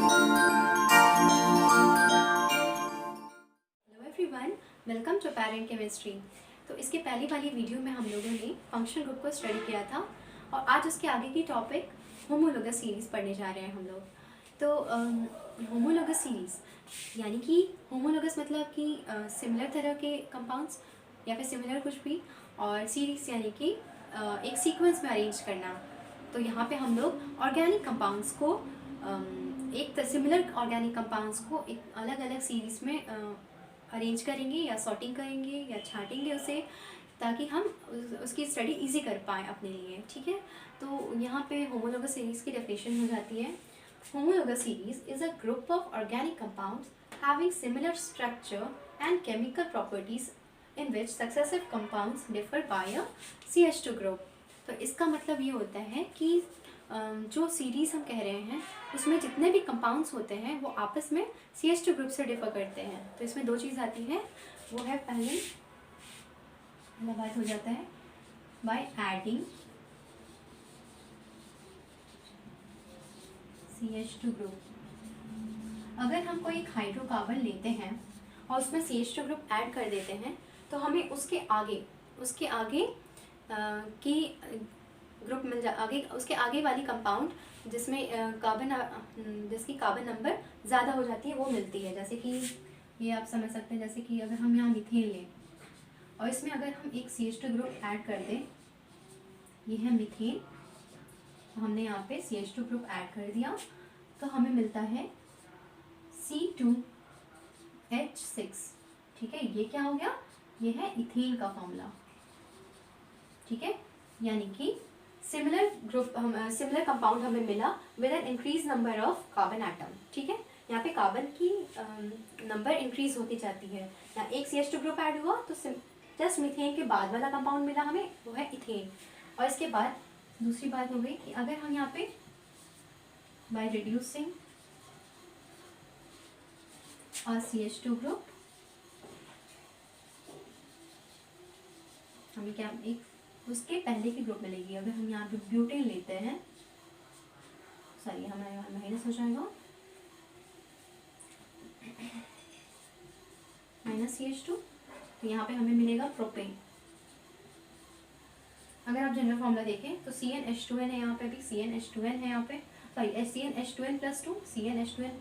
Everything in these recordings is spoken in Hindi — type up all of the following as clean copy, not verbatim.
Hello everyone, welcome to parent chemistry. तो इसके पहली वाली वीडियो में हम लोगों ने फंक्शन ग्रुप को स्टडी किया था और आज उसके आगे की टॉपिक होमोलोगस सीरीज़ पढ़ने जा रहे हैं हम लोग। तो होमोलोगस सीरीज़ यानी कि होमोलोगस मतलब कि सिमिलर तरह के कंपाउंड्स या फिर सिमिलर कुछ भी, और सीरीज़ यानी कि एक सीक्वेंस में अरेंज करना। तो यहाँ पे हम लोग ऑर्गेनिक कंपाउंड्स को एक सिमिलर ऑर्गेनिक कंपाउंड्स को एक अलग अलग सीरीज़ में अरेंज करेंगे या सॉर्टिंग करेंगे या छांटेंगे उसे, ताकि हम उसकी स्टडी इजी कर पाएँ अपने लिए। ठीक है, तो यहाँ पे होमोलोगस सीरीज़ की डेफिनेशन हो जाती है। Homologous series is a group of organic compounds having similar structure and chemical properties in which successive compounds differ by a CH2 group. तो इसका मतलब ये होता है कि जो सीरीज़ हम कह रहे हैं उसमें जितने भी कंपाउंड्स होते हैं वो आपस में CH2 ग्रुप से डिफर करते हैं। तो इसमें दो चीज़ आती है, वो है पहला बात हो जाता है बाय एडिंग CH2 ग्रुप। अगर हम कोई एक हाइड्रोकार्बन लेते हैं और उसमें CH2 ग्रुप ऐड कर देते हैं तो हमें उसके आगे की ग्रुप मिल आगे उसके आगे वाली कंपाउंड जिसमें जिसकी कार्बन नंबर ज़्यादा हो जाती है वो मिलती है। जैसे कि ये आप समझ सकते हैं, जैसे कि अगर हम यहाँ मीथेन लें और इसमें अगर हम एक CH2 ग्रुप ऐड कर दें, ये है मीथेन, हमने यहाँ पे CH2 ग्रुप ऐड कर दिया तो हमें मिलता है C2H6। ठीक है, ये क्या हो गया, ये है इथेन का फॉर्मूला। ठीक है, यानी कि सिमिलर सिमिलर कंपाउंड हमें मिला with an increase number of carbon atom. ठीक है, यहाँ पे कार्बन की नंबर इंक्रीज होती जाती है। यहाँ एक CH2 ग्रुप ऐड हुआ तो जस्ट मीथेन के बाद वाला कंपाउंड मिला हमें, वो है इथेन। और इसके बाद दूसरी बात हो गई कि अगर हम यहाँ पे बाय रिड्यूसिंग और CH2 ग्रुप हमें क्या एक उसके पहले की ग्रुप मिलेगी। अगर हम यहाँ पे ब्यूटेन लेते हैं, सॉरी हमारे यहाँ माइनस हो जाएगा, -CH2, तो यहाँ पे हमें मिलेगा प्रोपेन। अगर आप जनरल फॉर्मूला देखें तो CnH2n है, यहाँ पे भी CnH2n है, यहाँ पे सॉरी CnH2n + 2 CnH2n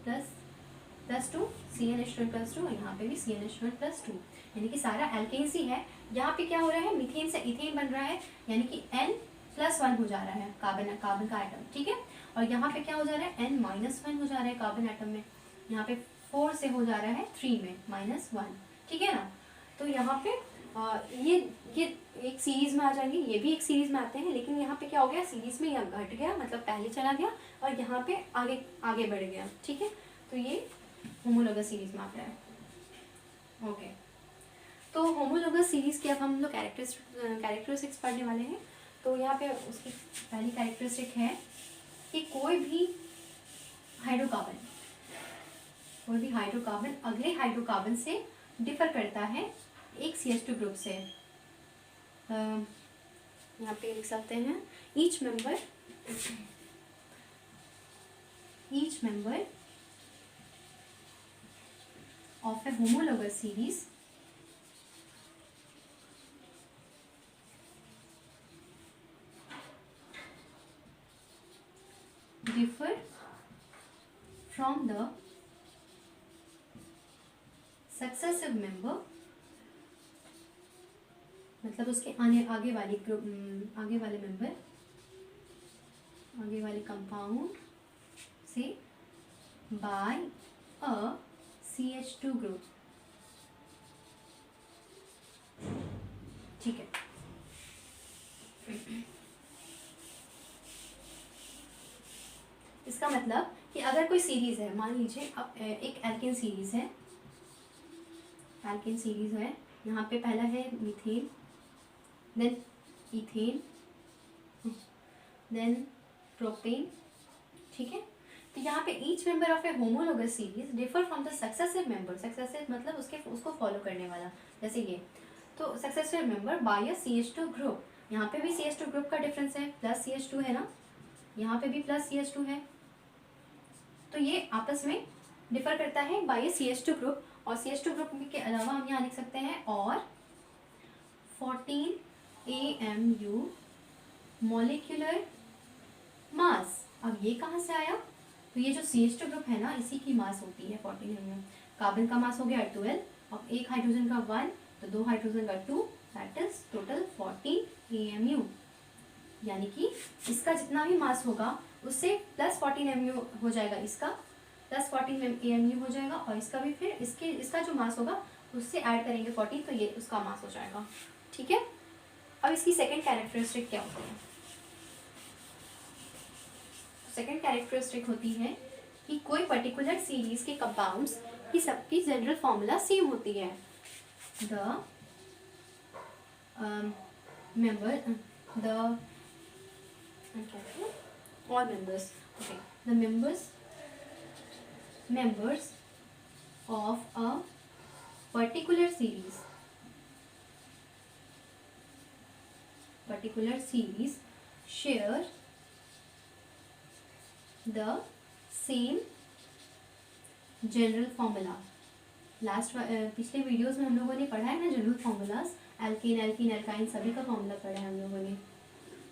+ 2 CnH2n + 2, यहाँ पे भी CnH2n + 2, यानी कि सारा एल्केन्स ही है। यहाँ पे क्या हो रहा है, मीथेन से इथेन बन रहा है, यानी कि N+1 हो जा रहा है कार्बन का एटम। ठीक है, और यहाँ पे क्या हो जा रहा है, N-1 हो जा रहा है कार्बन एटम में। यहाँ पे 4 से हो जा रहा है 3 में -1। ठीक है ना, तो यहाँ पे ये एक सीरीज में आ जाएंगे, ये भी एक सीरीज में आते हैं, लेकिन यहाँ पे क्या हो गया, सीरीज में यह घट गया, मतलब पहले चला गया और यहाँ पे आगे बढ़ गया। ठीक है, तो ये होमोलोगस सीरीज में आता है। ओके, तो होमोलोगस सीरीज की अब हम लोग कैरेक्टरिस्टिक्स पढ़ने वाले हैं। तो यहाँ पे उसकी पहली कैरेक्टरिस्टिक है कि कोई भी हाइड्रोकार्बन अगले हाइड्रोकार्बन से डिफर करता है एक CH2 ग्रुप से। यहाँ पे लिख सकते हैं each member of a homologous series differ from the successive member, मतलब उसके आगे वाले कंपाउंड से बाय अ CH2 ग्रुप। ठीक है, इसका मतलब कि अगर कोई सीरीज है, मान लीजिए अब एक एल्केन सीरीज है, यहाँ पे पहला है methane, then ethane, then propane. ठीक है, तो यहाँ पे each member of a homologous series differ from the successive member. Successive मतलब उसको फॉलो करने वाला, जैसे ये, तो successive member by a CH2 group. यहाँ पे भी CH2 ग्रुप का डिफरेंस है, +CH2 है ना, यहाँ पे भी +CH2 है। तो ये आपस में डिफर करता है बाय CH2 ग्रुप, और CH2 ग्रुप के अलावा हम यहाँ लिख सकते हैं और 14 AMU मॉलिक्यूलर मास। अब ये कहाँ से आया, तो ये जो CH2 ग्रुप है ना, इसी की मास होती है 14 AMU। कार्बन का मास हो गया 12, और एक हाइड्रोजन का 1, तो 2 हाइड्रोजन का 2, दैट इज टोटल 14 AMU। यानी कि इसका जितना भी मास होगा उससे प्लस 14 AMU हो जाएगा, इसका प्लस 14 AMU हो जाएगा, और इसका भी फिर इसका जो मास होगा उससे ऐड करेंगे 14, तो ये उसका मास हो जाएगा। ठीक है, अब इसकी सेकेंड कैरेक्टरिस्टिक क्या होती है? सेकेंड कैरेक्टरिस्टिक होती है कि कोई पर्टिकुलर सीरीज के कंपाउंड्स की सबकी जनरल फॉर्मूला सेम होती है। The members of a particular series share the same general formula. पिछले वीडियोस में हम लोगों ने पढ़ा है ना general formulas, alkene alkene alkyne सभी का फॉर्मूला पढ़ा है हम लोगों ने।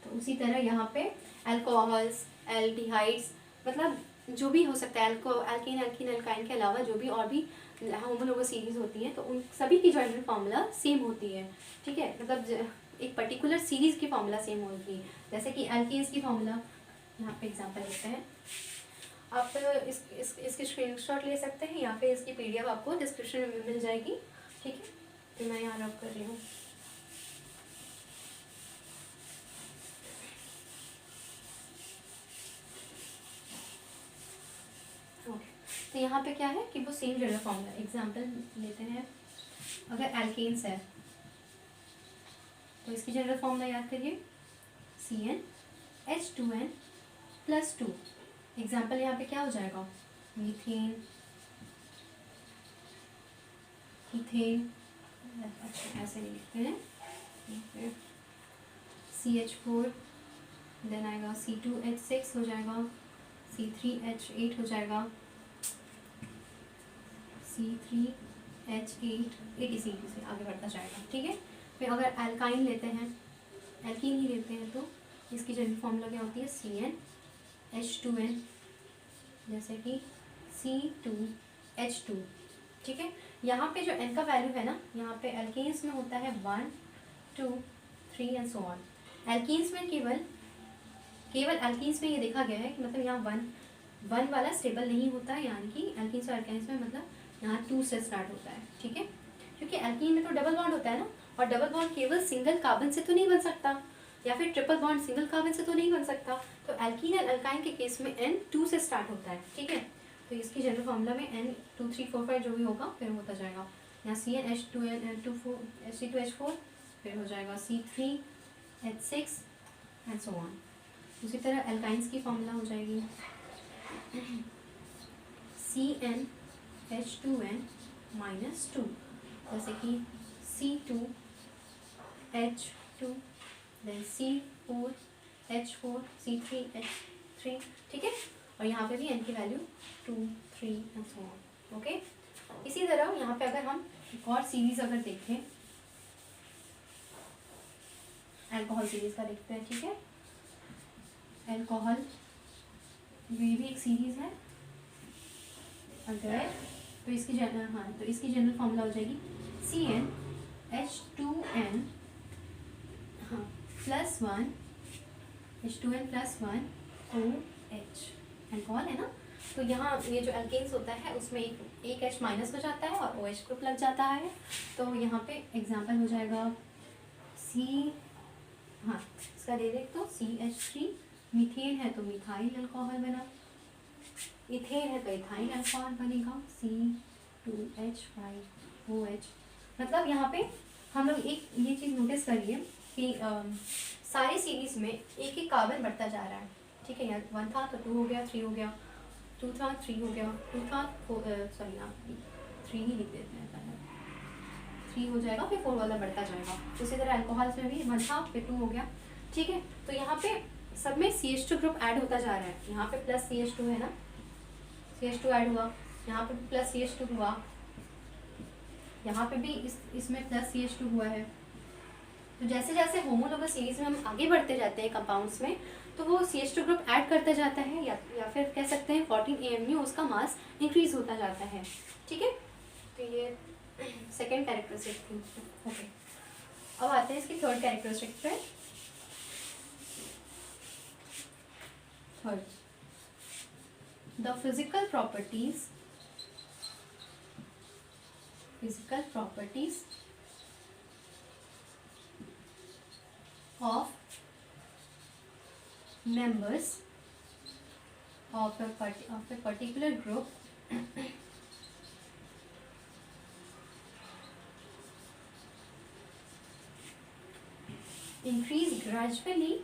तो उसी तरह यहाँ पे अल्कोहल्स, एल्डिहाइड्स, मतलब जो भी हो सकता है, एल्कीन एल्कीन एल्काइन के अलावा जो भी और भी होमोलोगस सीरीज होती है, तो उन सभी की जनरल फॉर्मूला सेम होती है। ठीक है, मतलब एक पर्टिकुलर सीरीज की फॉर्मूला सेम होगी। जैसे कि एल्कीन्स की फॉर्मूला, यहाँ पे एग्जांपल लेते हैं, आप इसकी स्क्रीनशॉट ले सकते हैं, यहाँ पे इसकी PDF आपको डिस्क्रिप्शन में मिल जाएगी। ठीक है, तो मैं यहाँ रब कर रही हूँ। तो यहाँ पे क्या है कि वो सेम जनरल फॉर्मूला। एग्जांपल लेते हैं, अगर एल्केन्स है तो इसकी जनरल फॉर्मूला याद करिए, CnH2n+2। एग्जाम्पल यहाँ पे क्या हो जाएगा, मीथेन, इथेन, अच्छा ऐसे नहीं लिखते हैं, CH4, देन आएगा C2H6 हो जाएगा, C3H8 हो जाएगा, C3H8 से आगे बढ़ता जाएगा। ठीक है, फिर अगर एल्काइन लेते हैं, एल्कीन ही लेते हैं, तो इसकी जनरल फॉर्मूला क्या होती है, CnH2n, जैसे कि C2H2। ठीक है, यहाँ पे जो n का वैल्यू है ना, यहाँ पे एल्कीन्स में होता है 1, 2, 3 एंड सो ऑन। एल्कीन्स में केवल एल्कीन्स में ये देखा गया है कि मतलब यहाँ 1 वाला स्टेबल नहीं होता है, यानी कि एल्कीन्स और एल्काइन्स में मतलब यहाँ 2 से स्टार्ट होता है। ठीक है, क्योंकि एल्कीन में तो डबल बॉन्ड होता है ना, और डबल बॉन्ड केवल सिंगल कार्बन से तो नहीं बन सकता, या फिर ट्रिपल बॉन्ड सिंगल कार्बन से तो नहीं बन सकता। तो एल्कीन और एल्काइन के केस में n 2 से स्टार्ट होता है। ठीक है, तो इसकी जनरल फॉर्मूला में n 2, 3, 4, 5 जो भी होगा फिर होता जाएगा। यहाँ C2H4, फिर हो जाएगा C3H6 एंड सो ऑन। उसी तरह एल्काइंस की फॉर्मूला हो जाएगी CnH2n-2, जैसे कि C2H2, देन C4H4, C3H3। ठीक है, और यहाँ पे भी n की value 2, 3 and so on. Okay, इसी तरह यहाँ पे अगर हम एक और सीरीज अगर देखें, अल्कोहल सीरीज का देखते हैं। ठीक है, अल्कोहल ये भी एक सीरीज है अगर, तो इसकी जनरल फॉर्मूला हो जाएगी CnH2n +1 H2n+1 OH। अल्कोहल है ना, तो यहाँ ये जो एल्केन्स होता है उसमें एक H माइनस हो जाता है और OH ग्रुप लग जाता है। तो यहाँ पे एग्जांपल हो जाएगा इसका दे दे तो CH3। मीथेन है तो मिथाइल अल्कोहल बना, इथेन है तो इथाइल अल्कोहल बनेगा C2H5OH। मतलब यहाँ पे हम लोग एक ये चीज़ नोटिस करिए कि सारी सीरीज में एक एक कार्बन बढ़ता जा रहा है। ठीक है, यहाँ 1 था तो 2 हो गया, 3 हो गया, 2 था 3 हो गया, 2 था 4, सॉरी यहाँ 3 ही लिख देते हैं, 3 हो जाएगा, फिर 4 वाला बढ़ता जाएगा। उसी तरह अल्कोहल्स में भी 1 था फिर 2 हो गया। ठीक है, तो यहाँ पे सब में CH2 ग्रुप ऐड होता जा रहा है। यहाँ पे प्लस CH2 है ना, CH2 ऐड हुआ, यहाँ पे भी प्लस CH2 हुआ, यहाँ पे भी इसमें प्लस CH2 हुआ है। तो जैसे जैसे होमोलोगस सीरीज में हम आगे बढ़ते जाते हैं कंपाउंड्स में, तो वो CH2 ग्रुप ऐड करता जाता है, या फिर कह सकते हैं 14 AMU उसका मास इंक्रीज होता जाता है। ठीक है, तो ये सेकेंड कैरेक्टरिस्टिक थी। ओके, अब आते हैं इसकी थर्ड कैरेक्टरिस्टिक पे। Third, the physical properties of members of a particular group increase gradually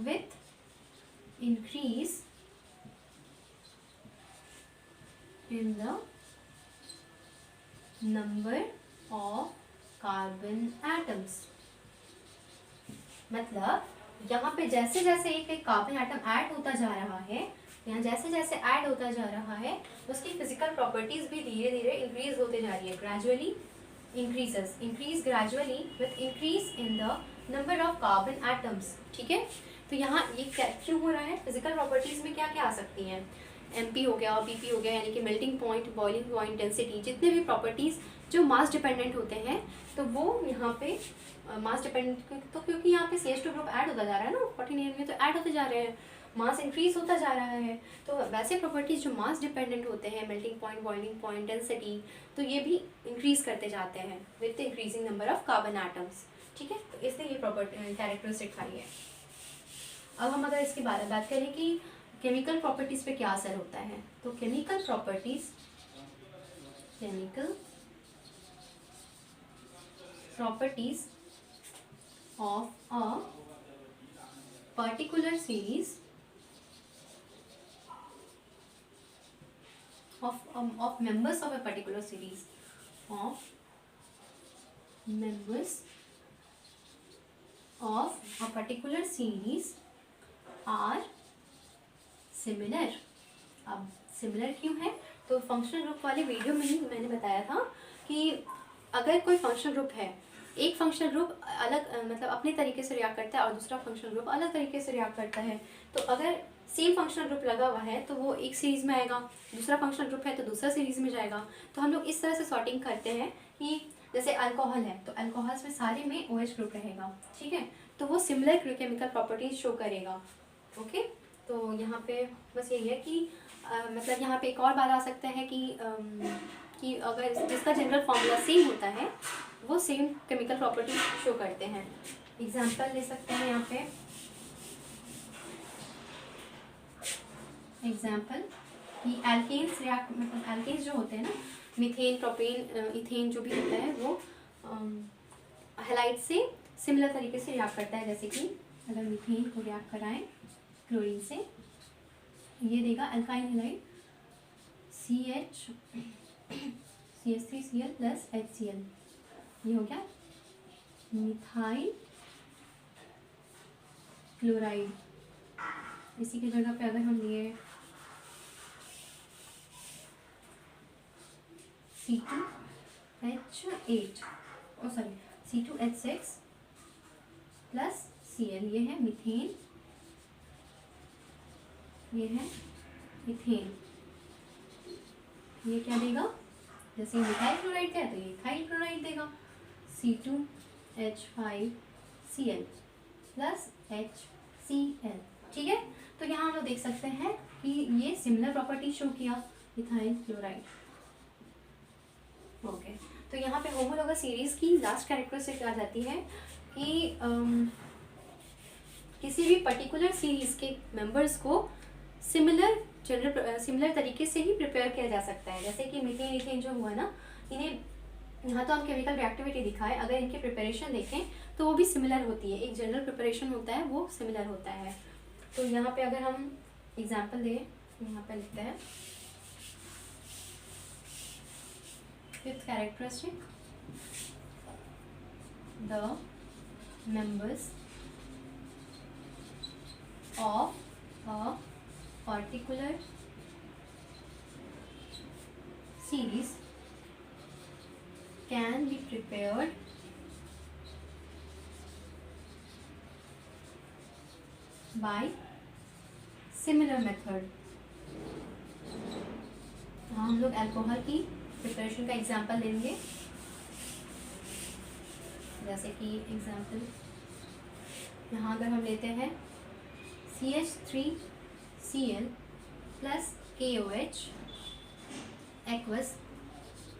with increase in the number of carbon atoms। मतलब यहाँ पे जैसे जैसे एक कार्बन एटम ऐड होता जा रहा है, यहाँ जैसे जैसे ऐड होता जा रहा है, उसकी फिजिकल प्रॉपर्टीज भी धीरे धीरे इंक्रीज होते जा रही है। Gradually increase gradually with increase in the number of carbon atoms. ठीक है, तो यहाँ ये क्यों हो रहा है? फिजिकल प्रॉपर्टीज में क्या क्या आ सकती हैं? MP हो गया, PP हो गया, यानी कि melting point, boiling point, density, जितने भी प्रॉपर्टीज जो मास डिपेंडेंट होते हैं, तो वो यहाँ पे मास डिपेंडेंट, तो क्योंकि यहाँ पे CH2 ग्रुप ऐड होता जा रहा है ना, 14 में तो ऐड होते जा रहे हैं, मास इंक्रीज होता जा रहा है, तो वैसे प्रॉपर्टीज जो मास डिपेंडेंट होते हैं, melting point, boiling point, density, तो ये भी इंक्रीज करते जाते हैं with increasing number of carbon atoms. ठीक है, तो इसलिए ये प्रॉपर्टी कैरेक्टरिस्टिक आई है। अब हम अगर इसके बारे में बात करें कि केमिकल प्रॉपर्टीज पे क्या असर होता है, तो chemical properties of a particular series of members of a particular series of members of a particular series are similar। अब सिमिलर क्यों है? तो फंक्शनल ग्रुप वाले वीडियो में ही मैंने बताया था कि अगर कोई फंक्शनल ग्रुप है, एक फंक्शनल ग्रुप अलग मतलब अपने तरीके से रिएक्ट करता है और दूसरा फंक्शनल ग्रुप अलग तरीके से रिएक्ट करता है, तो अगर सेम फंक्शनल ग्रुप लगा हुआ है तो वो एक सीरीज़ में आएगा, दूसरा फंक्शनल ग्रुप है तो दूसरा सीरीज़ में जाएगा। तो हम लोग इस तरह से सॉर्टिंग करते हैं कि जैसे अल्कोहल है तो अल्कोहल्स में सारे में OH ग्रुप रहेगा। ठीक है, तो वो सिमिलर केमिकल प्रॉपर्टीज शो करेगा। ओके, तो यहाँ पे बस यही है कि मतलब यहाँ पे एक और बात आ सकता है कि अगर जिसका जनरल फॉर्मूला सेम होता है वो सेम केमिकल प्रॉपर्टीज शो करते हैं। एग्जांपल ले सकते हैं यहाँ पे, एग्जांपल कि एल्केन्स रिएक्ट, मतलब एल्केन्स जो होते हैं ना, मीथेन, प्रोपेन, इथेन जो भी होता है वो हैलाइड से सिमिलर तरीके से रिएक्ट करता है। जैसे कि अगर मीथेन को रिएक्ट कराएं क्लोरीन से, ये देगा alkyne halide CH3Cl plus HCl, ये हो गया मिथाइल क्लोराइड। इसी की जगह पे अगर हम लिए C2H6 प्लस Cl, ये है मीथेन, ये है इथेन, ये क्या देगा? जैसे मिथाइल क्लोराइड का है तो ये इथाइल क्लोराइड देगा, C2H5Cl प्लस HCl। ठीक है, तो यहाँ हम लोग देख सकते हैं कि ये सिमिलर प्रॉपर्टी शो किया इथाइल क्लोराइड। ओके, तो यहाँ पे होमोलोगस सीरीज की लास्ट कैरेक्टरिस्टिक आ जाती है कि किसी भी पर्टिकुलर सीरीज के मेंबर्स को सिमिलर तरीके से ही प्रिपेयर किया जा सकता है। जैसे कि मीथेन, इथेन जो हुआ ना, इन्हें यहाँ तो हम केमिकल रिएक्टिविटी दिखाए, अगर इनके प्रिपरेशन देखें तो वो भी सिमिलर होती है, एक जनरल प्रिपरेशन होता है वो सिमिलर होता है। तो यहाँ पे अगर हम एग्जांपल दें, यहाँ पे लिखते हैं fifth characteristic, the members of a particular series can be prepared by similar method। हम लोग अल्कोहल की प्रिपरेशन का एग्जांपल लेंगे, जैसे कि एग्जांपल यहाँ अगर हम लेते हैं CH3Cl plus KOH aqueous,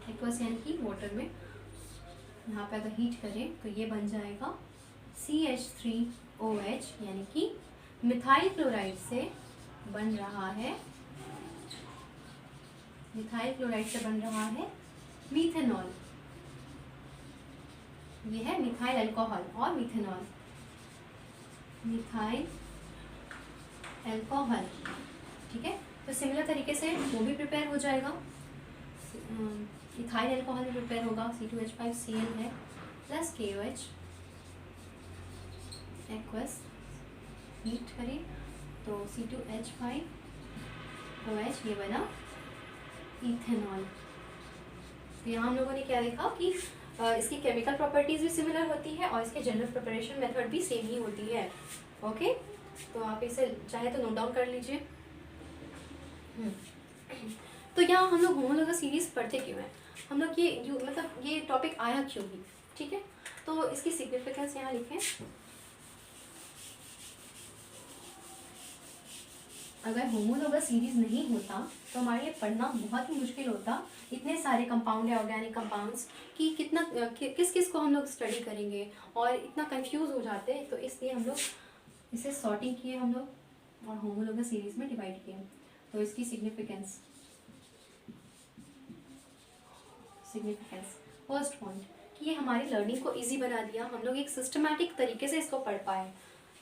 aqueous यानी कि वाटर में, यहाँ पे अगर हीट करें तो ये बन जाएगा CH3OH, यानी कि मिथाइल क्लोराइड से बन रहा है, मिथाइल क्लोराइड से बन रहा है मीथेनॉल। ये है मिथाइल अल्कोहल और मिथेनॉल, मिथाइल अल्कोहल। ठीक है, तो सिमिलर तरीके से वो भी प्रिपेयर हो जाएगा, इथाइल अल्कोहल भी प्रिपेयर होगा, C2H5Cl है प्लस KOH एक्वस, हीट करें तो C2H5OH, ये बना इथेनॉल। तो यहाँ हम लोगों ने क्या देखा कि इसकी केमिकल प्रॉपर्टीज भी सिमिलर होती है और इसके जनरल प्रिपरेशन मेथड भी सेम ही होती है। ओके, तो आप इसे चाहे तो नोट डाउन कर लीजिए। तो यहाँ हम लोग होमोलोगस सीरीज पढ़ते क्यों हैं, हम लोग ये जो मतलब ये टॉपिक आया क्यों ही। ठीक है, तो इसकी सिग्निफिकेंस यहाँ लिखें। अगर होमोलोगस सीरीज नहीं होता तो हमारे लिए पढ़ना बहुत ही मुश्किल होता, इतने सारे कंपाउंड है, ऑर्गेनिक कंपाउंड्स कि कितना किस किस को हम लोग स्टडी करेंगे और इतना कंफ्यूज हो जाते हैं। तो इसलिए हम लोग इसे सॉर्टिंग किए हम लोग और होमोलोगस सीरीज में डिवाइड किए। तो इसकी सिग्निफिकेंस फर्स्ट पॉइंट कि ये हमारी लर्निंग को इजी बना दिया, हम लोग एक सिस्टमैटिक तरीके से इसको पढ़ पाए।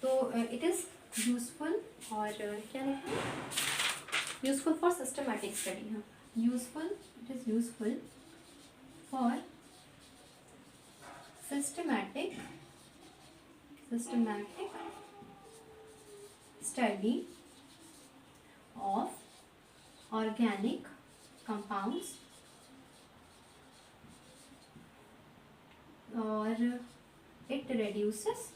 तो इट इज़ यूजफुल और क्या लिखा है, यूजफुल फॉर सिस्टमैटिक स्टडी। हाँ, useful, it is useful for systematic study of organic compounds और it reduces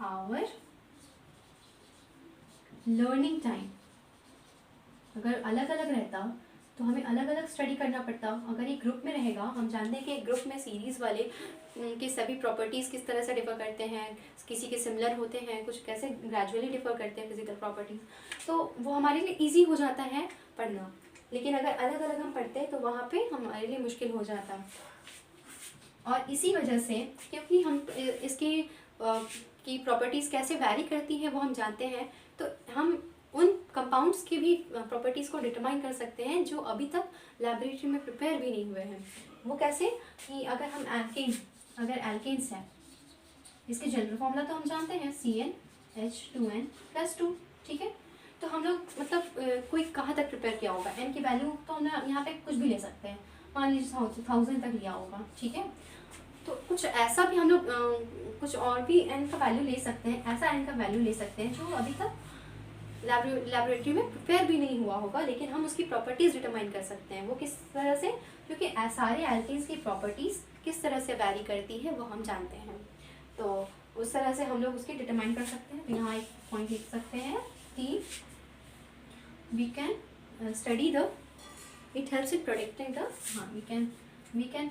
our learning time। अगर अलग अलग रहता तो हमें अलग अलग स्टडी करना पड़ता, अगर ये ग्रुप में रहेगा, हम जानते हैं कि एक ग्रुप में सीरीज़ वाले के सभी प्रॉपर्टीज़ किस तरह से डिफर करते हैं, किसी के सिमिलर होते हैं, कुछ कैसे ग्रेजुअली डिफर करते हैं फिजिकल प्रॉपर्टीज़, तो वो हमारे लिए इजी हो जाता है पढ़ना। लेकिन अगर अलग अलग हम पढ़ते हैं तो वहाँ पे हमारे लिए मुश्किल हो जाता। और इसी वजह से, क्योंकि हम इसकी की प्रॉपर्टीज़ कैसे वैरी करती है वो हम जानते हैं, तो हम उन कंपाउंड्स की भी प्रॉपर्टीज़ को डिटरमाइन कर सकते हैं जो अभी तक लैबोरेटरी में प्रिपेयर भी नहीं हुए हैं। वो कैसे कि अगर हम एल्केन्स हैं, इसके जनरल फॉर्मूला तो हम जानते हैं CnH2n+2। ठीक है, तो हम लोग मतलब कोई कहाँ तक प्रिपेयर किया होगा, n की वैल्यू तो हम यहाँ पे कुछ भी ले सकते हैं, मान लीजिए 1000 तक लिया होगा। ठीक है, तो कुछ ऐसा भी हम लोग कुछ और भी n का वैल्यू ले सकते हैं, ऐसा n का वैल्यू ले सकते हैं जो अभी तक लैबोरेटरी में प्रिपेयर भी नहीं हुआ होगा, लेकिन हम उसकी प्रॉपर्टीज़ डिटरमाइन कर सकते हैं। वो किस तरह से, क्योंकि सारे एल्केन्स की प्रॉपर्टीज़ किस तरह से वैरी करती है वो हम जानते हैं, तो उस तरह से हम लोग उसकी डिटरमाइन कर सकते हैं। तो यहाँ एक पॉइंट लिख सकते हैं कि we can study the, it helps in predicting the, हाँ we can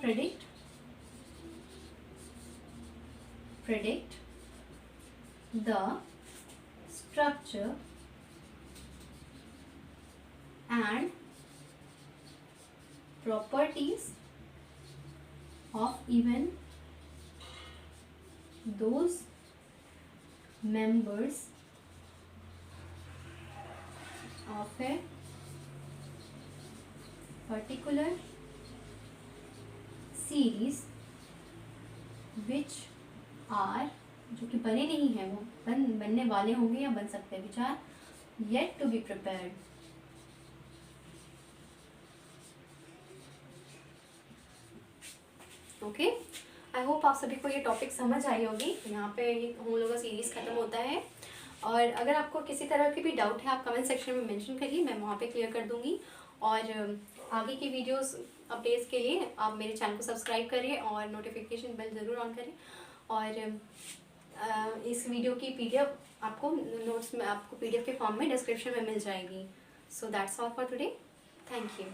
predict the structure and properties of even those members of a particular series which are, जो कि बने नहीं हैं, वो बनने वाले होंगे या बन सकते हैं, which are yet to be prepared. Okay, I hope आप सभी को ये टॉपिक समझ आई होगी। यहाँ पे ये हम लोगों का सीरीज़ ख़त्म होता है, और अगर आपको किसी तरह की भी डाउट है आप कमेंट सेक्शन में मेंशन करिए, मैं वहाँ पे क्लियर कर दूँगी। और आगे की वीडियोस अपडेट्स के लिए आप मेरे चैनल को सब्सक्राइब करिए और नोटिफिकेशन बेल ज़रूर ऑन करें। और इस वीडियो की PDF आपको नोट्स में, आपको PDF के फॉर्म में डिस्क्रिप्शन में मिल जाएगी। So that's all for today. Thank you.